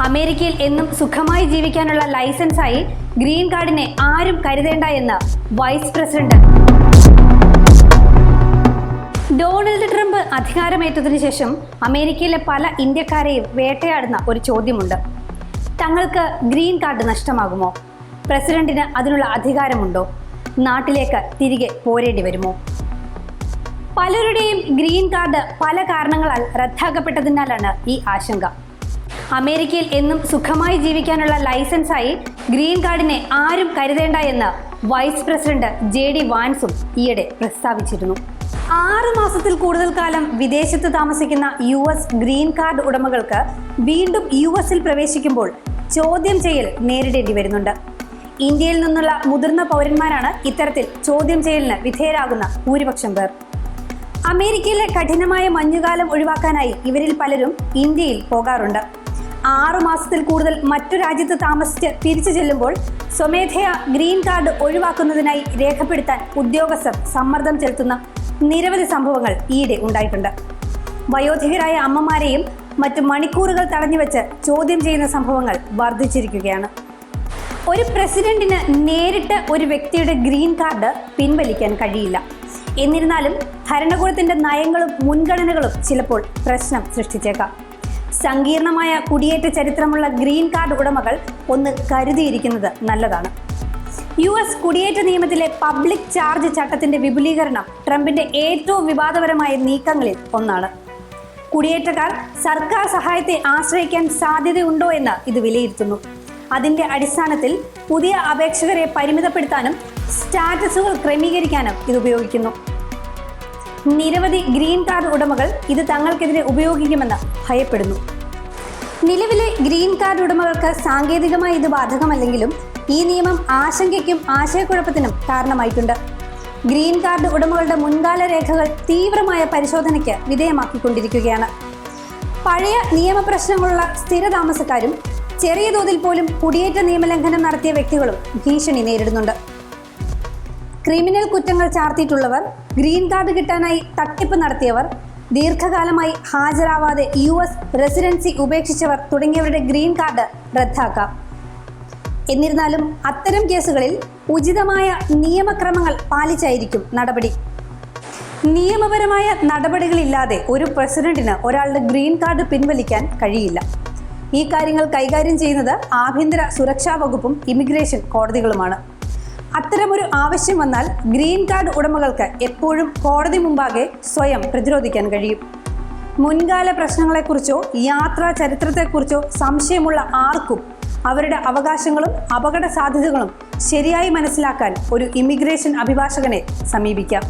അമേരിക്കയിൽ എന്നും സുഖമായി ജീവിക്കാനുള്ള ലൈസൻസായി ഗ്രീൻ കാർഡിനെ ആരും കരുതേണ്ട എന്ന് വൈസ് പ്രസിഡന്റ്. ഡൊണാൾഡ് ട്രംപ് അധികാരമേറ്റതിനു ശേഷം അമേരിക്കയിലെ പല ഇന്ത്യക്കാരെയും വേട്ടയാടുന്ന ഒരു ചോദ്യമുണ്ട്. തങ്ങൾക്ക് ഗ്രീൻ കാർഡ് നഷ്ടമാകുമോ? പ്രസിഡന്റിന് അതിനുള്ള അധികാരമുണ്ടോ? നാട്ടിലേക്ക് തിരികെ പോരേണ്ടി വരുമോ? പലരുടെയും ഗ്രീൻ കാർഡ് പല കാരണങ്ങളാൽ റദ്ദാക്കപ്പെട്ടതിനാലാണ് ഈ ആശങ്ക. അമേരിക്കയിൽ എന്നും സുഖമായി ജീവിക്കാനുള്ള ലൈസൻസായി ഗ്രീൻ കാർഡിനെ ആരും കരുതേണ്ട എന്ന് വൈസ് പ്രസിഡന്റ് JD വാൻസും ഈയിടെ പ്രസ്താവിച്ചിരുന്നു. 6 മാസത്തിൽ കൂടുതൽ കാലം വിദേശത്ത് താമസിക്കുന്ന US ഗ്രീൻ കാർഡ് ഉടമകൾക്ക് വീണ്ടും US പ്രവേശിക്കുമ്പോൾ ചോദ്യം ചെയ്യൽ നേരിടേണ്ടി വരുന്നുണ്ട്. ഇന്ത്യയിൽ നിന്നുള്ള മുതിർന്ന പൗരന്മാരാണ് ഇത്തരത്തിൽ ചോദ്യം ചെയ്യലിന് വിധേയരാകുന്ന ഭൂരിപക്ഷം പേർ. അമേരിക്കയിലെ കഠിനമായ മഞ്ഞുകാലം ഒഴിവാക്കാനായി ഇവരിൽ പലരും ഇന്ത്യയിൽ പോകാറുണ്ട്. 6 മാസത്തിൽ കൂടുതൽ മറ്റു രാജ്യത്ത് താമസിച്ച് തിരിച്ചു ചെല്ലുമ്പോൾ സ്വമേധയാ ഗ്രീൻ കാർഡ് ഒഴിവാക്കുന്നതിനായി രേഖപ്പെടുത്താൻ ഉദ്യോഗസ്ഥർ സമ്മർദ്ദം ചെലുത്തുന്ന നിരവധി സംഭവങ്ങൾ ഈയിടെ ഉണ്ടായിട്ടുണ്ട്. വയോധികരായ അമ്മമാരെയും മറ്റു മണിക്കൂറുകൾ തടഞ്ഞുവെച്ച് ചോദ്യം ചെയ്യുന്ന സംഭവങ്ങൾ വർദ്ധിച്ചിരിക്കുകയാണ്. ഒരു പ്രസിഡന്റിന് നേരിട്ട് ഒരു വ്യക്തിയുടെ ഗ്രീൻ കാർഡ് പിൻവലിക്കാൻ കഴിയില്ല. എന്നിരുന്നാലും ഭരണകൂടത്തിന്റെ നയങ്ങളും മുൻഗണനകളും ചിലപ്പോൾ പ്രശ്നം സൃഷ്ടിച്ചേക്കാം. സങ്കീർണമായ കുടിയേറ്റ ചരിത്രമുള്ള ഗ്രീൻ കാർഡ് ഉടമകൾ ഒന്ന് കരുതിയിരിക്കുന്നത് നല്ലതാണ്. US കുടിയേറ്റ നിയമത്തിലെ പബ്ലിക് ചാർജ് ചട്ടത്തിന്റെ വിപുലീകരണം ട്രംപിന്റെ ഏറ്റവും വിവാദപരമായ നീക്കങ്ങളിൽ ഒന്നാണ്. കുടിയേറ്റക്കാർ സർക്കാർ സഹായത്തെ ആശ്രയിക്കാൻ സാധ്യതയുണ്ടോ എന്ന് ഇത് വിലയിരുത്തുന്നു. അതിന്റെ അടിസ്ഥാനത്തിൽ പുതിയ അപേക്ഷകരെ പരിമിതപ്പെടുത്താനും സ്റ്റാറ്റസുകൾ ക്രമീകരിക്കാനും ഇത് ഉപയോഗിക്കുന്നു. നിരവധി ഗ്രീൻ കാർഡ് ഉടമകൾ ഇത് തങ്ങൾക്കെതിരെ ഉപയോഗിക്കുമെന്ന് ഭയപ്പെടുന്നു. നിലവിലെ ഗ്രീൻ കാർഡ് ഉടമകൾക്ക് സാങ്കേതികമായി ഇത് ബാധകമല്ലെങ്കിലും ഈ നിയമം ആശങ്കയ്ക്കും ആശയക്കുഴപ്പത്തിനും കാരണമായിട്ടുണ്ട്. ഗ്രീൻ കാർഡ് ഉടമകളുടെ മുൻകാല രേഖകൾ തീവ്രമായ പരിശോധനയ്ക്ക് വിധേയമാക്കിക്കൊണ്ടിരിക്കുകയാണ്. പഴയ നിയമപ്രശ്നങ്ങളുള്ള സ്ഥിര താമസക്കാരും ചെറിയ തോതിൽ പോലും കുടിയേറ്റ നിയമലംഘനം നടത്തിയ വ്യക്തികളും ഭീഷണി നേരിടുന്നുണ്ട്. ക്രിമിനൽ കുറ്റങ്ങൾ ചാർത്തിയിട്ടുള്ളവർ, ഗ്രീൻ കാർഡ് കിട്ടാനായി തട്ടിപ്പ് നടത്തിയവർ, ദീർഘകാലമായി ഹാജരാവാതെ US റെസിഡൻസി ഉപേക്ഷിച്ചവർ തുടങ്ങിയവരുടെ ഗ്രീൻ കാർഡ് റദ്ദാക്കാം. എന്നിരുന്നാലും അത്തരം കേസുകളിൽ ഉചിതമായ നിയമക്രമങ്ങൾ പാലിച്ചായിരിക്കും നടപടി. നിയമപരമായ നടപടികളില്ലാതെ ഒരു പ്രസിഡന്റിന് ഒരാളുടെ ഗ്രീൻ കാർഡ് പിൻവലിക്കാൻ കഴിയില്ല. ഈ കാര്യങ്ങൾ കൈകാര്യം ചെയ്യുന്നത് ആഭ്യന്തര സുരക്ഷാ വകുപ്പും ഇമിഗ്രേഷൻ കോടതികളുമാണ്. അത്തരമൊരു ആവശ്യം വന്നാൽ ഗ്രീൻ കാർഡ് ഉടമകൾക്ക് എപ്പോഴും കോടതി മുമ്പാകെ സ്വയം പ്രതിരോധിക്കാൻ കഴിയും. മുൻകാല പ്രശ്നങ്ങളെക്കുറിച്ചോ യാത്രാ ചരിത്രത്തെക്കുറിച്ചോ സംശയമുള്ള ആർക്കും അവരുടെ അവകാശങ്ങളും അപകട സാധ്യതകളും ശരിയായി മനസ്സിലാക്കാൻ ഒരു ഇമിഗ്രേഷൻ അഭിഭാഷകനെ സമീപിക്കാം.